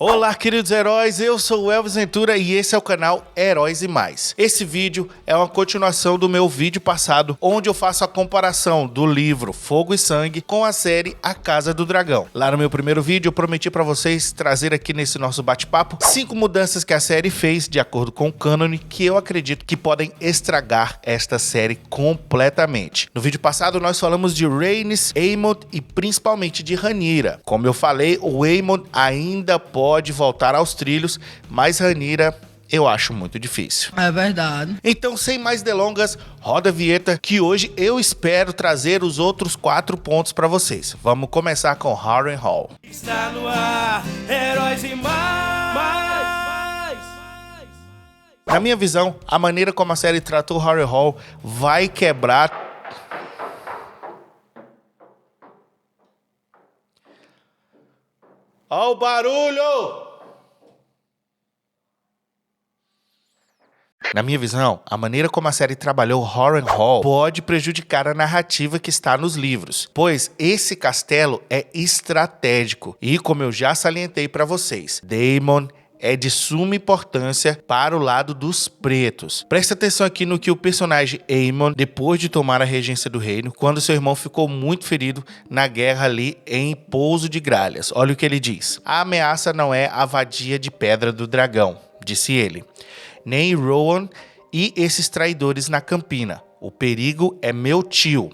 Olá, queridos heróis, eu sou o Elvis Ventura e esse é o canal Heróis e Mais. Esse vídeo é uma continuação do meu vídeo passado, onde eu faço a comparação do livro Fogo e Sangue com a série A Casa do Dragão. Lá no meu primeiro vídeo eu prometi para vocês trazer aqui nesse nosso bate-papo 5 mudanças que a série fez de acordo com o cânone que eu acredito que podem estragar esta série completamente. No vídeo passado nós falamos de Rhaenys, Aemond e principalmente de Rhaenyra. Como eu falei, o Aemond ainda pode voltar aos trilhos, mas Rhaenyra eu acho muito difícil. É verdade. Então, sem mais delongas, roda a vinheta que hoje eu espero trazer os outros 4 pontos para vocês. Vamos começar com Harrenhal. Está no ar, Heróis e Mais. Na minha visão, a maneira como a série tratou Harrenhal vai quebrar... Ó o barulho! Na minha visão, a maneira como a série trabalhou Harrenhal pode prejudicar a narrativa que está nos livros, pois esse castelo é estratégico e, como eu já salientei para vocês, Daemon é de suma importância para o lado dos pretos. Presta atenção aqui no que o personagem Aemon, depois de tomar a regência do reino, quando seu irmão ficou muito ferido na guerra ali em Pouso de Gralhas. Olha o que ele diz. A ameaça não é a vadia de Pedra do Dragão, disse ele, nem Rowan e esses traidores na Campina. O perigo é meu tio.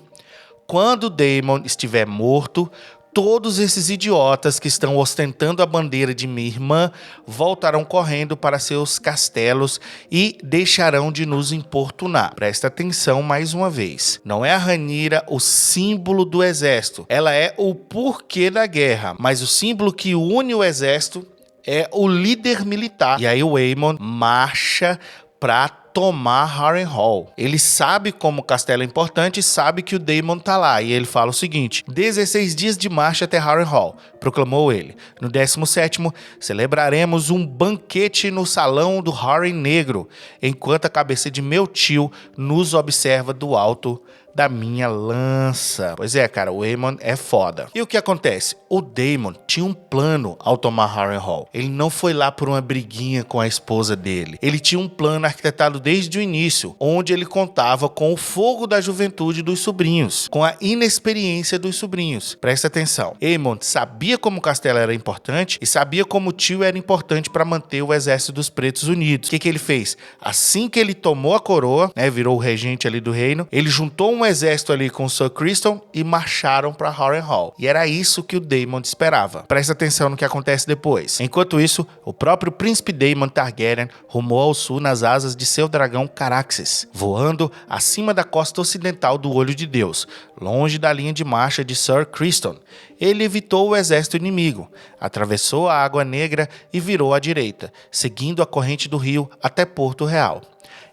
Quando Daemon estiver morto, todos esses idiotas que estão ostentando a bandeira de minha irmã voltarão correndo para seus castelos e deixarão de nos importunar. Presta atenção mais uma vez. Não é a Rhaenyra o símbolo do exército. Ela é o porquê da guerra, mas o símbolo que une o exército é o líder militar. E aí o Aemon marcha para tomar Harrenhal. Ele sabe como o castelo é importante e sabe que o Daemon tá lá. E ele fala o seguinte: 16 dias de marcha até Harrenhal, proclamou ele. No 17º, celebraremos um banquete no salão do Harren Negro, enquanto a cabeça de meu tio nos observa do alto da minha lança. Pois é, cara, o Aemon é foda. E o que acontece? O Daemon tinha um plano ao tomar Harrenhal. Ele não foi lá por uma briguinha com a esposa dele. Ele tinha um plano arquitetado desde o início, onde ele contava com o fogo da juventude dos sobrinhos, com a inexperiência dos sobrinhos. Presta atenção. Aemon sabia como o castelo era importante e sabia como o tio era importante para manter o exército dos pretos unidos. O que ele fez? Assim que ele tomou a coroa, virou o regente ali do reino, ele juntou um exército ali com o Sir Criston e marcharam para Harrenhal. E era isso que o Daemon esperava. Presta atenção no que acontece depois. Enquanto isso, o próprio príncipe Daemon Targaryen rumou ao sul nas asas de seu dragão Caraxes, voando acima da costa ocidental do Olho de Deus, longe da linha de marcha de Sir Criston. Ele evitou o exército inimigo, atravessou a Água Negra e virou à direita, seguindo a corrente do rio até Porto Real.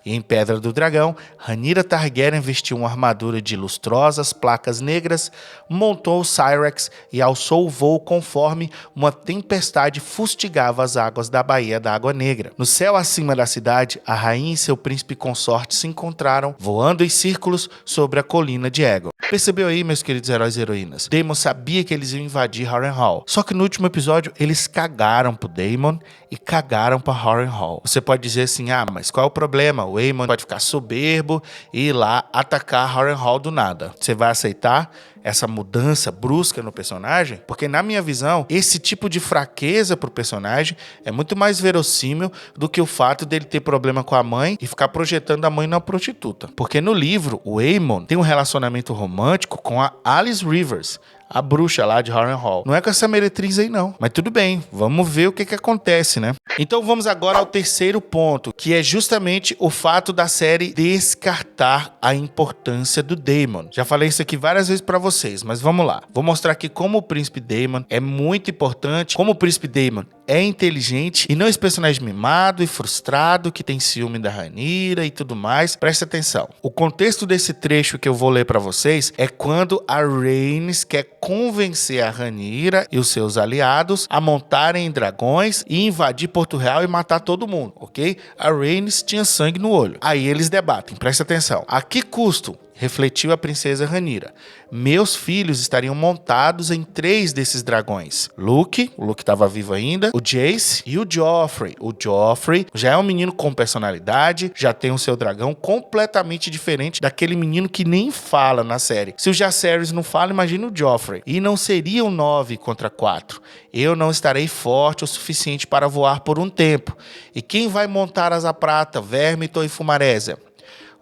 E em Pedra do Dragão, Rhaenyra Targaryen vestiu uma armadura de lustrosas placas negras, montou o Syrax e alçou o voo conforme uma tempestade fustigava as águas da Baía da Água Negra. No céu acima da cidade, a rainha e seu príncipe consorte se encontraram, voando em círculos sobre a colina de Aegon. Percebeu aí, meus queridos heróis e heroínas? Daemon sabia que eles iam invadir Harrenhal. Só que no último episódio, eles cagaram pro Daemon e cagaram pra Harrenhal. Você pode dizer assim, mas qual é o problema? O Aemon pode ficar soberbo e ir lá atacar Harrenhal do nada. Você vai aceitar essa mudança brusca no personagem? Porque na minha visão, esse tipo de fraqueza pro personagem é muito mais verossímil do que o fato dele ter problema com a mãe e ficar projetando a mãe na prostituta. Porque no livro, o Aemon tem um relacionamento romântico com a Alice Rivers, a bruxa lá de Harrenhal. Não é com essa meretriz aí não, mas tudo bem, vamos ver o que acontece, né? Então vamos agora ao terceiro ponto, que é justamente o fato da série descartar a importância do Daemon. Já falei isso aqui várias vezes pra vocês, mas vamos lá. Vou mostrar aqui como o príncipe Daemon é muito importante, como o príncipe Daemon é inteligente e não esse personagem mimado e frustrado que tem ciúme da Rhaenyra e tudo mais. Presta atenção. O contexto desse trecho que eu vou ler pra vocês é quando a Rhaenys quer convencer a Rhaenyra e os seus aliados a montarem em dragões e invadir Porto Real e matar todo mundo, ok? A Rhaenys tinha sangue no olho. Aí eles debatem, presta atenção. A que custo? refletiu a princesa Rhaenyra. Meus filhos estariam montados em 3 desses dragões. Luke, o Luke estava vivo ainda, o Jace e o Joffrey. O Joffrey já é um menino com personalidade, já tem o seu dragão completamente diferente daquele menino que nem fala na série. Se o Jacaerys não fala, imagina o Joffrey. E não seriam 9 contra 4. Eu não estarei forte o suficiente para voar por um tempo. E quem vai montar asa prata, Vermithor e Fumarésia?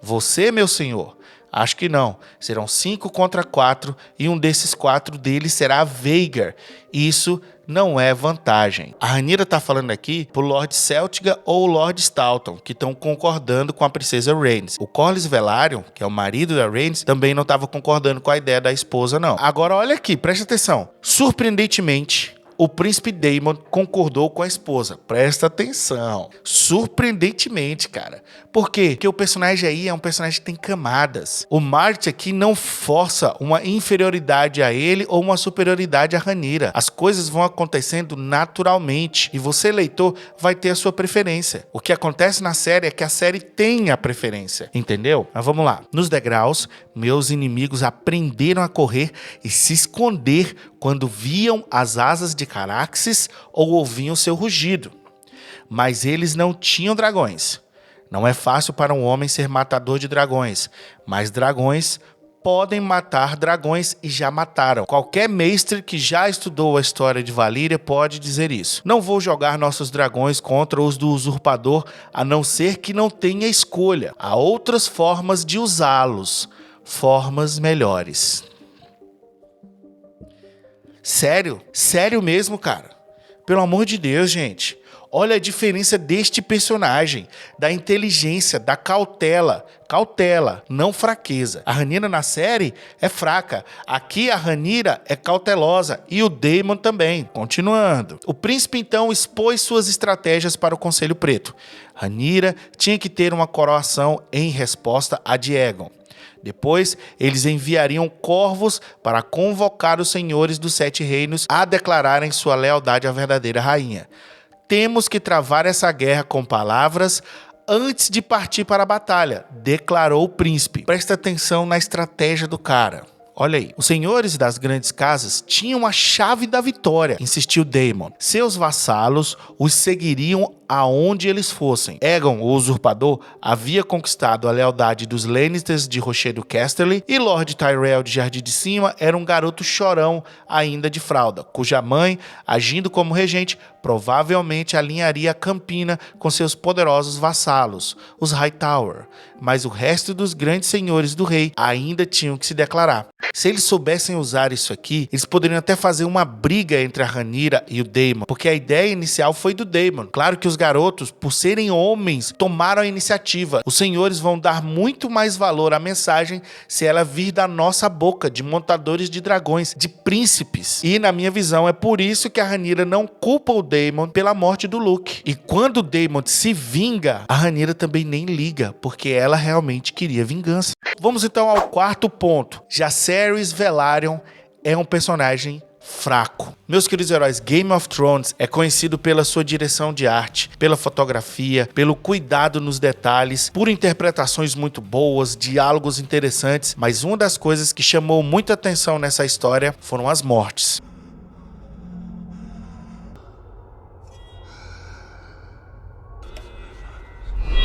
Você, meu senhor? Acho que não. Serão 5 contra 4 e um desses 4 deles será Vhagar. Isso não é vantagem. A Rhaenyra tá falando aqui pro Lord Celtiga ou o Lord Staunton, que estão concordando com a princesa Rhaenys. O Corlys Velaryon, que é o marido da Rhaenys, também não estava concordando com a ideia da esposa, não. Agora, olha aqui, presta atenção. Surpreendentemente, o príncipe Daemon concordou com a esposa. Presta atenção. Surpreendentemente, cara. Por quê? Porque o personagem aí é um personagem que tem camadas. O Marty aqui não força uma inferioridade a ele ou uma superioridade a Rhaenyra. As coisas vão acontecendo naturalmente e você, leitor, vai ter a sua preferência. O que acontece na série é que a série tem a preferência, entendeu? Mas vamos lá. Nos degraus, meus inimigos aprenderam a correr e se esconder quando viam as asas de Caraxes ou ouviam seu rugido. Mas eles não tinham dragões. Não é fácil para um homem ser matador de dragões, mas dragões podem matar dragões e já mataram. Qualquer mestre que já estudou a história de Valíria pode dizer isso. Não vou jogar nossos dragões contra os do usurpador, a não ser que não tenha escolha. Há outras formas de usá-los, formas melhores. Sério? Sério mesmo, cara? Pelo amor de Deus, gente. Olha a diferença deste personagem, da inteligência, da cautela. Cautela, não fraqueza. A Rhaenyra na série é fraca. Aqui a Rhaenyra é cautelosa e o Daemon também. Continuando. O príncipe então expôs suas estratégias para o Conselho Preto. Rhaenyra tinha que ter uma coroação em resposta a Daemon. Depois, eles enviariam corvos para convocar os senhores dos 7 reinos a declararem sua lealdade à verdadeira rainha. Temos que travar essa guerra com palavras antes de partir para a batalha, declarou o príncipe. Presta atenção na estratégia do cara. Olha aí, os senhores das grandes casas tinham a chave da vitória, insistiu Daemon. Seus vassalos os seguiriam aonde eles fossem. Aegon, o usurpador, havia conquistado a lealdade dos Lannisters de Rochedo Casterly e Lord Tyrell de Jardim de Cima era um garoto chorão ainda de fralda, cuja mãe, agindo como regente, provavelmente alinharia a Campina com seus poderosos vassalos, os Hightower. Mas o resto dos grandes senhores do rei ainda tinham que se declarar. Se eles soubessem usar isso aqui, eles poderiam até fazer uma briga entre a Rhaenyra e o Daemon, porque a ideia inicial foi do Daemon. Claro que os garotos, por serem homens, tomaram a iniciativa. Os senhores vão dar muito mais valor à mensagem se ela vir da nossa boca, de montadores de dragões, de príncipes. E, na minha visão, é por isso que a Rhaenyra não culpa o Daemon pela morte do Luke. E quando o Daemon se vinga, a Rhaenyra também nem liga, porque ela realmente queria vingança. Vamos então ao quarto ponto. Jacaerys Velaryon é um personagem fraco. Meus queridos heróis, Game of Thrones é conhecido pela sua direção de arte, pela fotografia, pelo cuidado nos detalhes, por interpretações muito boas, diálogos interessantes, mas uma das coisas que chamou muita atenção nessa história foram as mortes.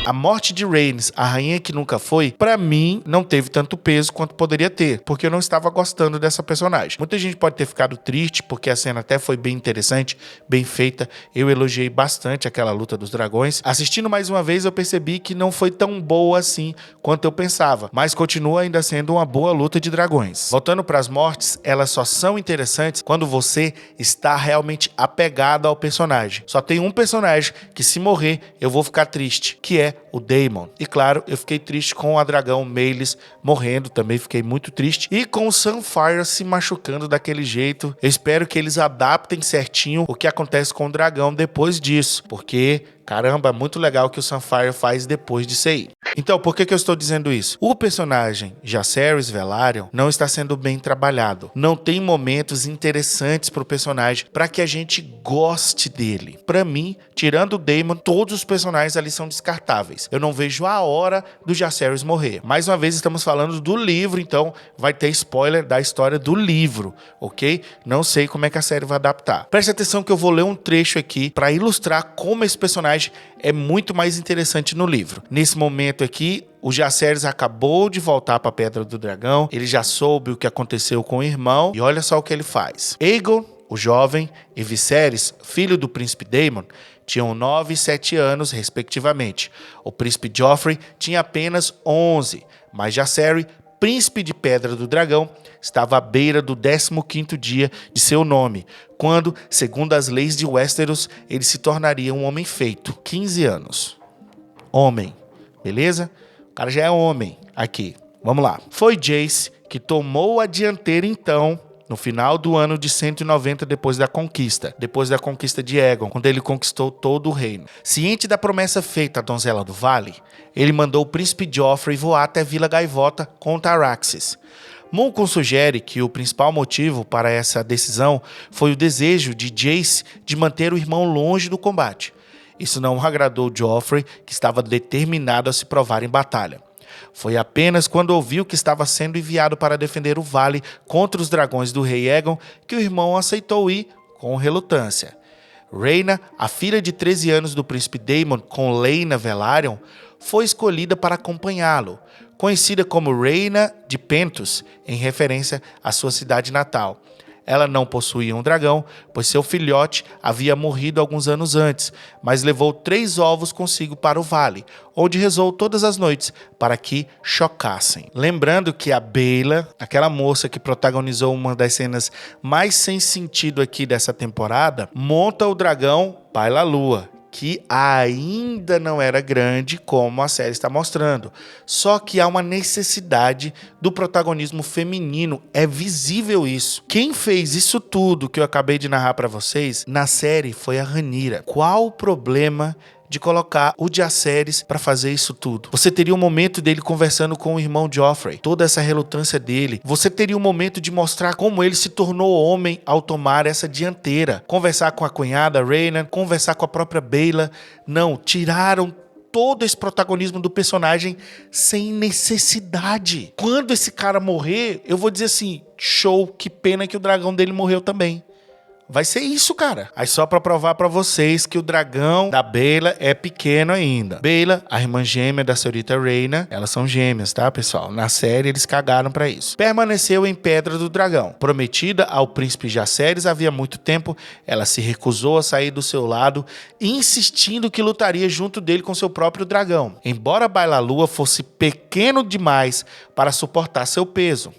A morte de Rhaenys, a rainha que nunca foi, pra mim, não teve tanto peso quanto poderia ter, porque eu não estava gostando dessa personagem. Muita gente pode ter ficado triste, porque a cena até foi bem interessante, bem feita. Eu elogiei bastante aquela luta dos dragões. Assistindo mais uma vez, eu percebi que não foi tão boa assim quanto eu pensava, mas continua ainda sendo uma boa luta de dragões. Voltando para as mortes, elas só são interessantes quando você está realmente apegado ao personagem. Só tem um personagem que, se morrer, eu vou ficar triste, que é o Daemon. E claro, eu fiquei triste com a dragão Meleys morrendo, também fiquei muito triste. E com o Sunfyre se machucando daquele jeito. Eu espero que eles adaptem certinho o que acontece com o dragão depois disso, porque caramba, é muito legal o que o Sunfyre faz depois disso aí. Então, por que eu estou dizendo isso? O personagem Jacaerys Velaryon não está sendo bem trabalhado. Não tem momentos interessantes pro personagem para que a gente goste dele. Para mim, tirando o Daemon, todos os personagens ali são descartáveis. Eu não vejo a hora do Jacaerys morrer. Mais uma vez, estamos falando do livro, então vai ter spoiler da história do livro, ok? Não sei como é que a série vai adaptar. Preste atenção que eu vou ler um trecho aqui para ilustrar como esse personagem é muito mais interessante no livro. Nesse momento aqui, o Jacaerys acabou de voltar para a Pedra do Dragão, ele já soube o que aconteceu com o irmão, e olha só o que ele faz. Aegon, o jovem, e Viserys, filho do príncipe Daemon, tinham 9 e 7 anos, respectivamente. O príncipe Joffrey tinha apenas 11, mas Jacaerys, príncipe de Pedra do Dragão, estava à beira do 15º dia de seu nome, quando, segundo as leis de Westeros, ele se tornaria um homem feito. 15 anos. Homem. Beleza? O cara já é homem aqui. Vamos lá. Foi Jace que tomou a dianteira então, no final do ano de 190 depois da conquista de Aegon, quando ele conquistou todo o reino. Ciente da promessa feita à donzela do vale, ele mandou o príncipe Joffrey voar até Vila Gaivota contra Araxes. Munkun sugere que o principal motivo para essa decisão foi o desejo de Jace de manter o irmão longe do combate. Isso não agradou Joffrey, que estava determinado a se provar em batalha. Foi apenas quando ouviu que estava sendo enviado para defender o vale contra os dragões do rei Aegon que o irmão aceitou ir com relutância. Rhaena, a filha de 13 anos do príncipe Daemon com Laena Velaryon, foi escolhida para acompanhá-lo, conhecida como Rhaena de Pentos, em referência à sua cidade natal. Ela não possuía um dragão, pois seu filhote havia morrido alguns anos antes, mas levou 3 ovos consigo para o vale, onde rezou todas as noites para que chocassem. Lembrando que a Baela, aquela moça que protagonizou uma das cenas mais sem sentido aqui dessa temporada, monta o dragão Baela Lua, que ainda não era grande como a série está mostrando. Só que há uma necessidade do protagonismo feminino, é visível isso. Quem fez isso tudo que eu acabei de narrar para vocês na série foi a Rhaenyra. Qual o problema de colocar o Jacaerys para fazer isso tudo? Você teria um momento dele conversando com o irmão Joffrey, toda essa relutância dele. Você teria um momento de mostrar como ele se tornou homem ao tomar essa dianteira. Conversar com a cunhada Rhaena, conversar com a própria Baela. Não, tiraram todo esse protagonismo do personagem sem necessidade. Quando esse cara morrer, eu vou dizer assim, show, que pena que o dragão dele morreu também. Vai ser isso, cara. Aí só pra provar pra vocês que o dragão da Baela é pequeno ainda. Baela, a irmã gêmea da senhorita Rhaena, elas são gêmeas, tá, pessoal? Na série eles cagaram pra isso. Permaneceu em Pedra do Dragão. Prometida ao príncipe Jacaerys havia muito tempo, ela se recusou a sair do seu lado, insistindo que lutaria junto dele com seu próprio dragão. Embora Baela Lua fosse pequeno demais para suportar seu peso.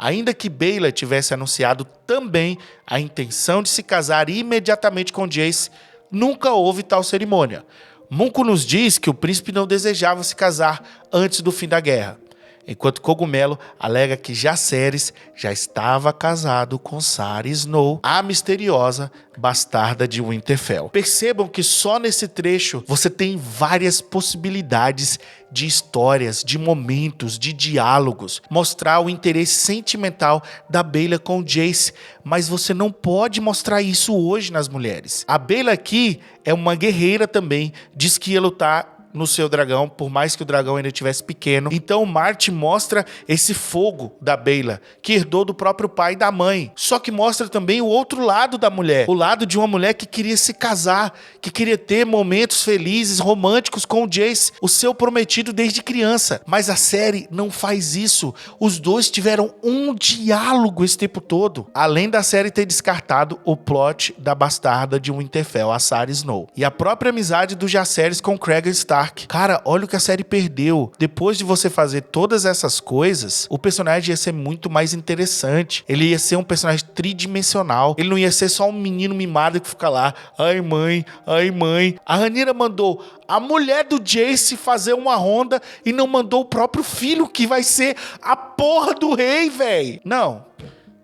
Ainda que Baela tivesse anunciado também a intenção de se casar imediatamente com Jace, nunca houve tal cerimônia. Munkun nos diz que o príncipe não desejava se casar antes do fim da guerra, enquanto Cogumelo alega que Jacaerys já estava casado com Sara Snow, a misteriosa bastarda de Winterfell. Percebam que só nesse trecho você tem várias possibilidades de histórias, de momentos, de diálogos, mostrar o interesse sentimental da Baela com Jace, mas você não pode mostrar isso hoje nas mulheres. A Baela aqui é uma guerreira também, diz que ia lutar no seu dragão, por mais que o dragão ainda estivesse pequeno. Então Martin mostra esse fogo da Baela, que herdou do próprio pai e da mãe. Só que mostra também o outro lado da mulher, o lado de uma mulher que queria se casar, que queria ter momentos felizes, românticos com o Jace, o seu prometido desde criança. Mas a série não faz isso. Os dois tiveram um diálogo esse tempo todo. Além da série ter descartado o plot da bastarda de Winterfell, a Sara Snow. E a própria amizade do Jacaerys com Cregan Stark. Cara, olha o que a série perdeu. Depois de você fazer todas essas coisas, o personagem ia ser muito mais interessante. Ele ia ser um personagem tridimensional. Ele não ia ser só um menino mimado que fica lá, ai mãe, ai mãe. A Rhaenyra mandou a mulher do Jace fazer uma ronda e não mandou o próprio filho, que vai ser a porra do rei, velho. Não.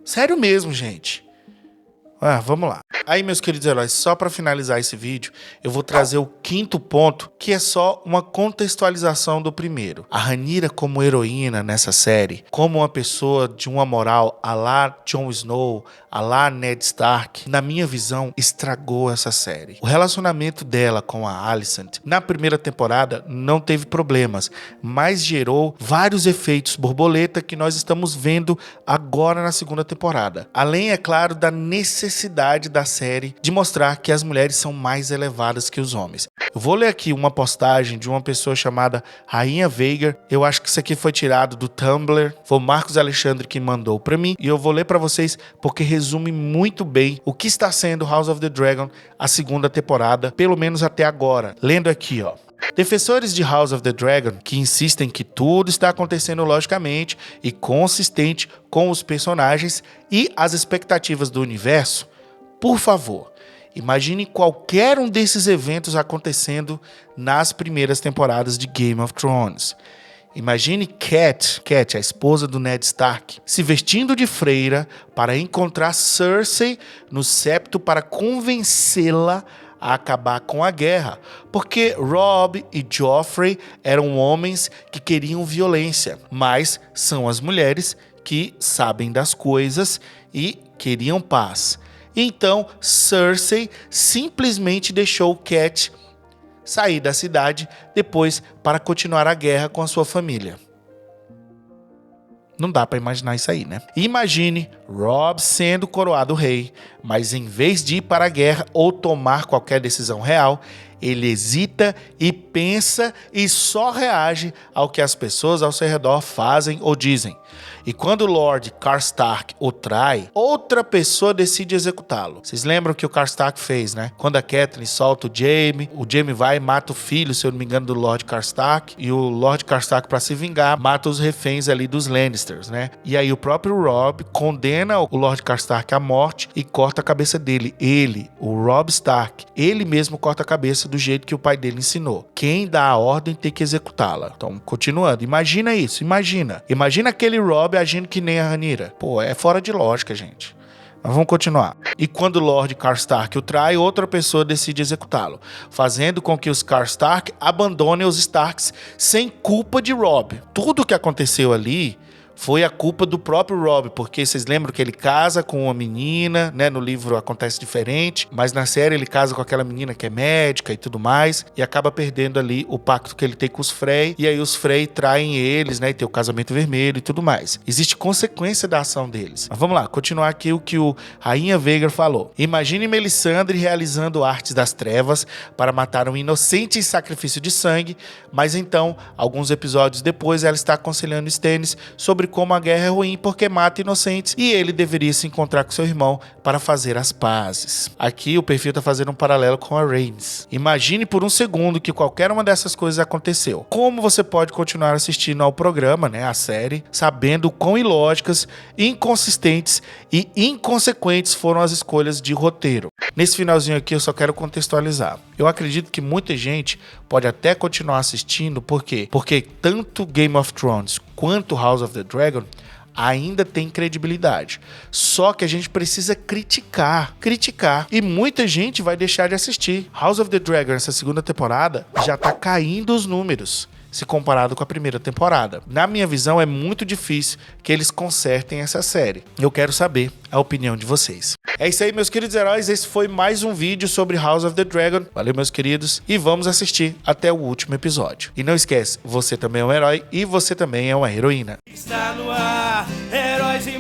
Sério mesmo, gente. Vamos lá. Aí, meus queridos heróis, só para finalizar esse vídeo, eu vou trazer o quinto ponto, que é só uma contextualização do primeiro. A Rhaenyra como heroína nessa série, como uma pessoa de uma moral à la Jon Snow, à la Ned Stark, na minha visão, estragou essa série. O relacionamento dela com a Alicent na primeira temporada não teve problemas, mas gerou vários efeitos borboleta que nós estamos vendo agora na segunda temporada. Além, é claro, da necessidade da série de mostrar que as mulheres são mais elevadas que os homens. Eu vou ler aqui uma postagem de uma pessoa chamada Rainha Veigar. Eu acho que isso aqui foi tirado do Tumblr. Foi o Marcos Alexandre que mandou para mim. E eu vou ler para vocês porque resume muito bem o que está sendo House of the Dragon a segunda temporada, pelo menos até agora. Lendo aqui, ó. Defensores de House of the Dragon que insistem que tudo está acontecendo logicamente e consistente com os personagens e as expectativas do universo, por favor, imagine qualquer um desses eventos acontecendo nas primeiras temporadas de Game of Thrones. Imagine Cat, a esposa do Ned Stark, se vestindo de freira para encontrar Cersei no septo para convencê-la a acabar com a guerra, porque Robb e Joffrey eram homens que queriam violência, mas são as mulheres que sabem das coisas e queriam paz. Então Cersei simplesmente deixou Cat sair da cidade depois para continuar a guerra com a sua família. Não dá para imaginar isso aí, né? Imagine Robb sendo coroado rei, mas em vez de ir para a guerra ou tomar qualquer decisão real, ele hesita e pensa e só reage ao que as pessoas ao seu redor fazem ou dizem. E quando o Lord Karstark o trai, outra pessoa decide executá-lo. Vocês lembram o que o Karstark fez, né? Quando a Catelyn solta o Jaime vai e mata o filho, se eu não me engano, do Lord Karstark. E o Lord Karstark, para se vingar, mata os reféns ali dos Lannisters, né? E aí o próprio Robb condena o Lord Karstark à morte e corta a cabeça dele. Ele, o Robb Stark, ele mesmo corta a cabeça do jeito que o pai dele ensinou. Quem dá a ordem tem que executá-la. Então, continuando, imagina isso, imagina aquele Robb agindo que nem a Rhaenyra. Pô, é fora de lógica, gente. Mas vamos continuar. E quando o Lord Karstark o trai, outra pessoa decide executá-lo, fazendo com que os Karstark abandonem os Starks sem culpa de Robb. Tudo o que aconteceu ali foi a culpa do próprio Robb, porque vocês lembram que ele casa com uma menina, né? No livro acontece diferente, mas na série ele casa com aquela menina que é médica e tudo mais, e acaba perdendo ali o pacto que ele tem com os Frey, e aí os Frey traem eles, né? E tem o casamento vermelho e tudo mais. Existe consequência da ação deles. Mas vamos lá, continuar aqui o que o Rainha Veigar falou. Imagine Melisandre realizando artes das trevas para matar um inocente em sacrifício de sangue, mas então, alguns episódios depois, ela está aconselhando Stannis sobre como a guerra é ruim porque mata inocentes e ele deveria se encontrar com seu irmão para fazer as pazes. Aqui o perfil está fazendo um paralelo com a Rhaenys. Imagine por um segundo que qualquer uma dessas coisas aconteceu. Como você pode continuar assistindo ao programa, né, a série, sabendo quão ilógicas, inconsistentes e inconsequentes foram as escolhas de roteiro. Nesse finalzinho aqui eu só quero contextualizar. Eu acredito que muita gente pode até continuar assistindo, por quê? Porque tanto Game of Thrones quanto House of the Dragon ainda tem credibilidade. Só que a gente precisa criticar. E muita gente vai deixar de assistir. House of the Dragon, essa segunda temporada, já tá caindo os números se comparado com a primeira temporada. Na minha visão, é muito difícil que eles consertem essa série. Eu quero saber a opinião de vocês. É isso aí, meus queridos heróis. Esse foi mais um vídeo sobre House of the Dragon. Valeu, meus queridos. E vamos assistir até o último episódio. E não esquece, você também é um herói e você também é uma heroína. Está no ar, heróis e